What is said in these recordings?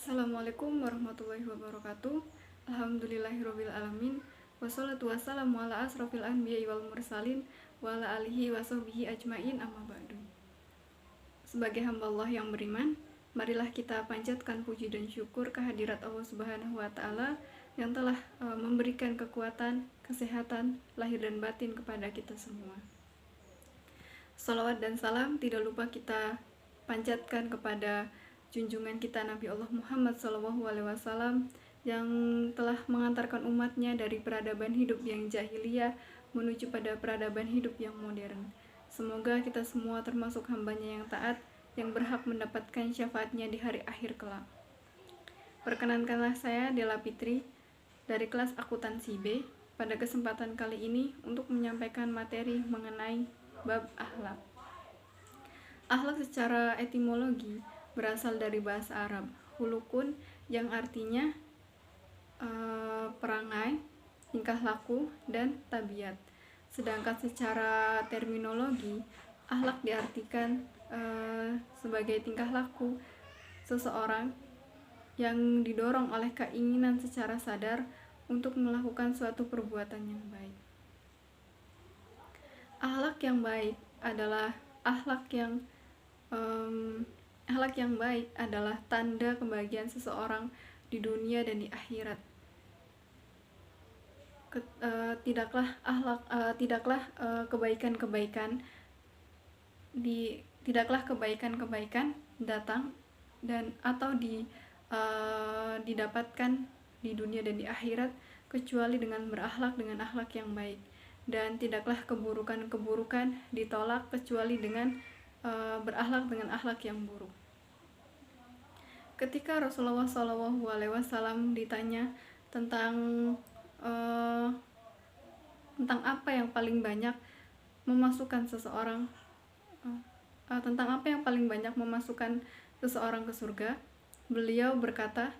Assalamualaikum warahmatullahi wabarakatuh. Alhamdulillahirabbil alamin. Wassalatu wassalamu ala asrofil anbiya'i wal mursalin wa ala alihi washabbihi ajmain, amma ba'du. Sebagai hamba Allah yang beriman, marilah kita panjatkan puji dan syukur kehadirat Allah Subhanahu wa taala yang telah memberikan kekuatan, kesehatan lahir dan batin kepada kita semua. Salawat dan salam tidak lupa kita panjatkan kepada junjungan kita Nabi Allah Muhammad SAW yang telah mengantarkan umatnya dari peradaban hidup yang jahiliyah menuju pada peradaban hidup yang modern. Semoga kita semua termasuk hambanya yang taat, yang berhak mendapatkan syafaatnya di hari akhir kelak. Perkenankanlah saya Dela Fitri dari kelas akuntansi B pada kesempatan kali ini untuk menyampaikan materi mengenai bab akhlak. Akhlak secara etimologi berasal dari bahasa Arab hulukun yang artinya perangai, tingkah laku, dan tabiat. Sedangkan secara terminologi, akhlak diartikan sebagai tingkah laku seseorang yang didorong oleh keinginan secara sadar untuk melakukan suatu perbuatan yang baik. Akhlak yang baik adalah akhlak yang baik adalah tanda kebahagiaan seseorang di dunia dan di akhirat. Tidaklah kebaikan-kebaikan datang dan atau didapatkan di dunia dan di akhirat kecuali dengan berakhlak dengan akhlak yang baik, dan tidaklah keburukan-keburukan ditolak kecuali dengan berakhlak dengan akhlak yang buruk. Ketika Rasulullah SAW ditanya tentang apa yang paling banyak memasukkan seseorang ke surga, beliau berkata,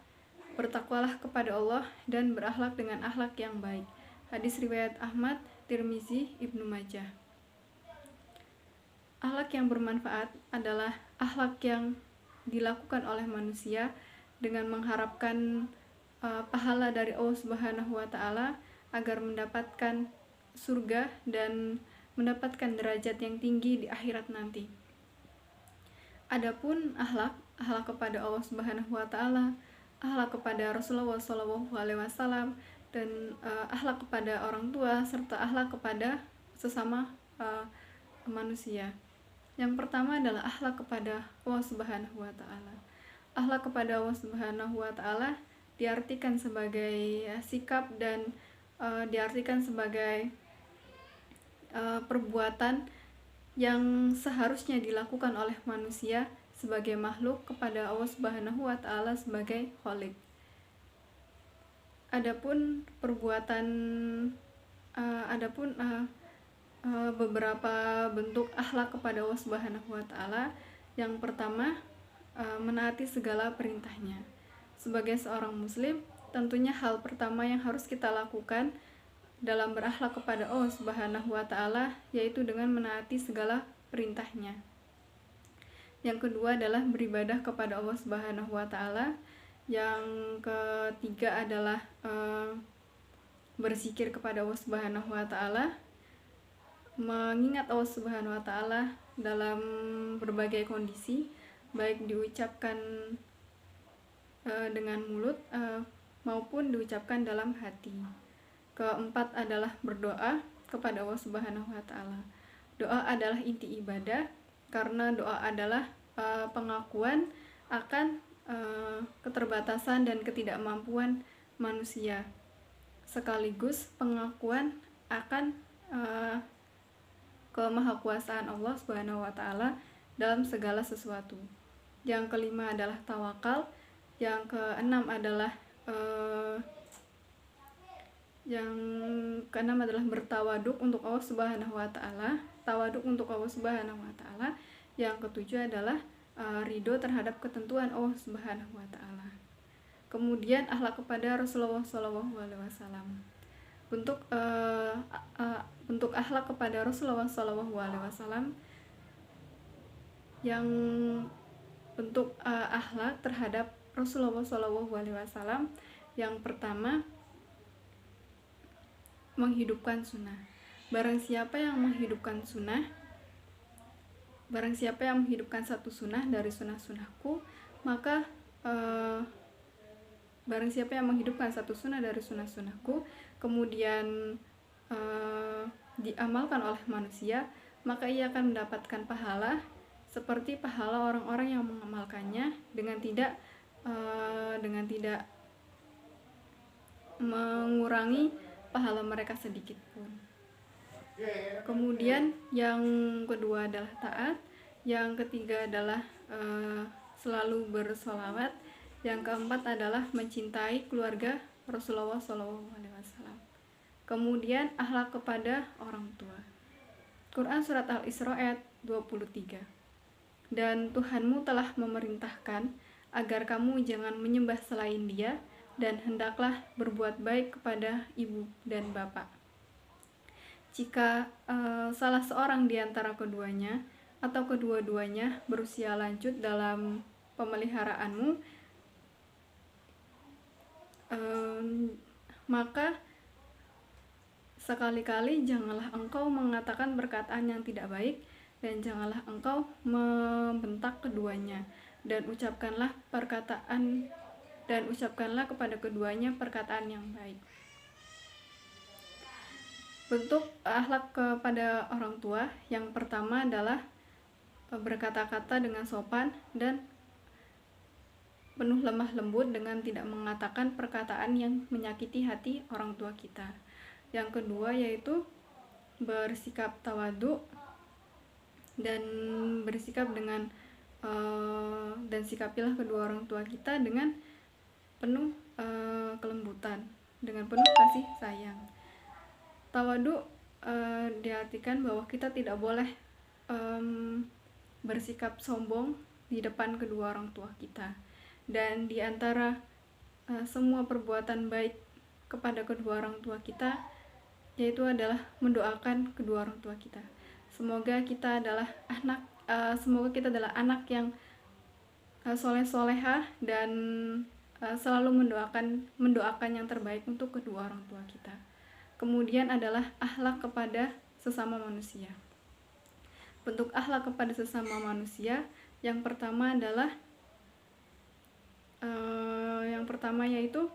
bertakwalah kepada Allah dan berakhlak dengan akhlak yang baik. Hadis riwayat Ahmad, Tirmizi, Ibnu Majah. Akhlak yang bermanfaat adalah akhlak yang dilakukan oleh manusia dengan mengharapkan pahala dari Allah Subhanahu wa taala agar mendapatkan surga dan mendapatkan derajat yang tinggi di akhirat nanti. Adapun akhlak kepada Allah Subhanahu wa taala, akhlak kepada Rasulullah SAW, dan akhlak kepada orang tua serta akhlak kepada sesama manusia. Yang pertama adalah akhlak kepada Allah Subhanahu wa taala. Akhlak kepada Allah Subhanahu wa taala diartikan sebagai sikap dan diartikan sebagai perbuatan yang seharusnya dilakukan oleh manusia sebagai makhluk kepada Allah Subhanahu wa taala sebagai Khalik. Adapun beberapa bentuk akhlak kepada Allah Subhanahu wa taala. Yang pertama, menaati segala perintahnya. Sebagai seorang muslim, tentunya hal pertama yang harus kita lakukan dalam berakhlak kepada Allah Subhanahu wa taala yaitu dengan menaati segala perintahnya. Yang kedua adalah beribadah kepada Allah Subhanahu wa taala. Yang ketiga adalah berzikir kepada Allah Subhanahu wa taala, mengingat Allah Subhanahu wa taala dalam berbagai kondisi, baik diucapkan dengan mulut maupun diucapkan dalam hati. Keempat adalah berdoa kepada Allah Subhanahu wa taala. Doa adalah inti ibadah karena doa adalah pengakuan akan keterbatasan dan ketidakmampuan manusia, sekaligus pengakuan akan kemahakuasaan Allah Subhanahu wa taala dalam segala sesuatu. Yang kelima adalah tawakal. Yang keenam adalah bertawaduk untuk Allah Subhanahu wa taala. Yang ketujuh adalah ridho terhadap ketentuan Allah Subhanahu wa taala. Kemudian akhlak kepada Rasulullah SAW. Bentuk akhlak kepada Rasulullah SAW yang bentuk akhlak terhadap Rasulullah SAW. Yang pertama, menghidupkan sunnah. Barang siapa yang menghidupkan satu sunnah dari sunnah-sunnahku, maka barang siapa yang menghidupkan satu sunnah dari sunnah-sunnahku, kemudian diamalkan oleh manusia, maka ia akan mendapatkan pahala seperti pahala orang-orang yang mengamalkannya dengan tidak mengurangi pahala mereka sedikit pun. Kemudian yang kedua adalah taat, yang ketiga adalah selalu bersolawat, yang keempat adalah mencintai keluarga Rasulullah SAW. Kemudian akhlak kepada orang tua. Quran surat Al-Isra ayat 23. Dan Tuhanmu telah memerintahkan agar kamu jangan menyembah selain Dia, dan hendaklah berbuat baik kepada ibu dan bapak. Jika salah seorang di antara keduanya atau kedua-duanya berusia lanjut dalam pemeliharaanmu, maka sekali-kali janganlah engkau mengatakan perkataan yang tidak baik, dan janganlah engkau membentak keduanya, dan ucapkanlah kepada keduanya perkataan yang baik. Bentuk akhlak kepada orang tua yang pertama adalah berkata-kata dengan sopan dan penuh lemah lembut dengan tidak mengatakan perkataan yang menyakiti hati orang tua kita. Yang kedua yaitu bersikap tawadu dan bersikap dengan dan sikapilah kedua orang tua kita dengan penuh kelembutan, dengan penuh kasih sayang. Tawadu diartikan bahwa kita tidak boleh bersikap sombong di depan kedua orang tua kita. Dan di antara semua perbuatan baik kepada kedua orang tua kita, yaitu adalah mendoakan kedua orang tua kita. Semoga kita adalah anak yang soleh-solehah dan selalu mendoakan yang terbaik untuk kedua orang tua kita. Kemudian adalah akhlak kepada sesama manusia. Bentuk akhlak kepada sesama manusia yang pertama yaitu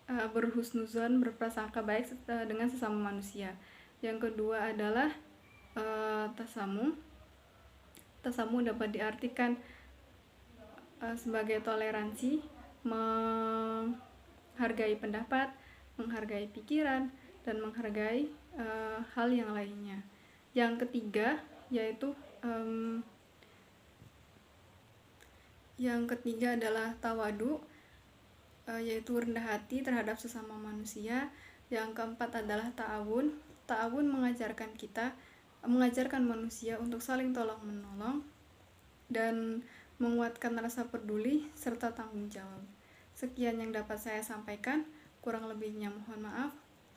berhusnuzon, berprasangka baik dengan sesama manusia. Yang kedua adalah tasamu. Tasamu dapat diartikan sebagai toleransi, menghargai pendapat, menghargai pikiran, dan menghargai hal yang lainnya. Yang ketiga adalah tawadu, yaitu rendah hati terhadap sesama manusia. Yang keempat adalah ta'awun. Ta'awun mengajarkan manusia untuk saling tolong menolong dan menguatkan rasa peduli serta tanggung jawab. Sekian yang dapat saya sampaikan, kurang lebihnya mohon maaf.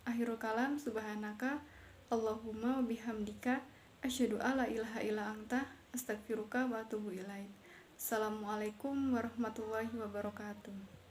Akhirul kalam, subhanaka Allahumma wa bihamdika asyhadu alla ilaha illa anta astaghfiruka wa atubu ilaik. Assalamualaikum warahmatullahi wabarakatuh.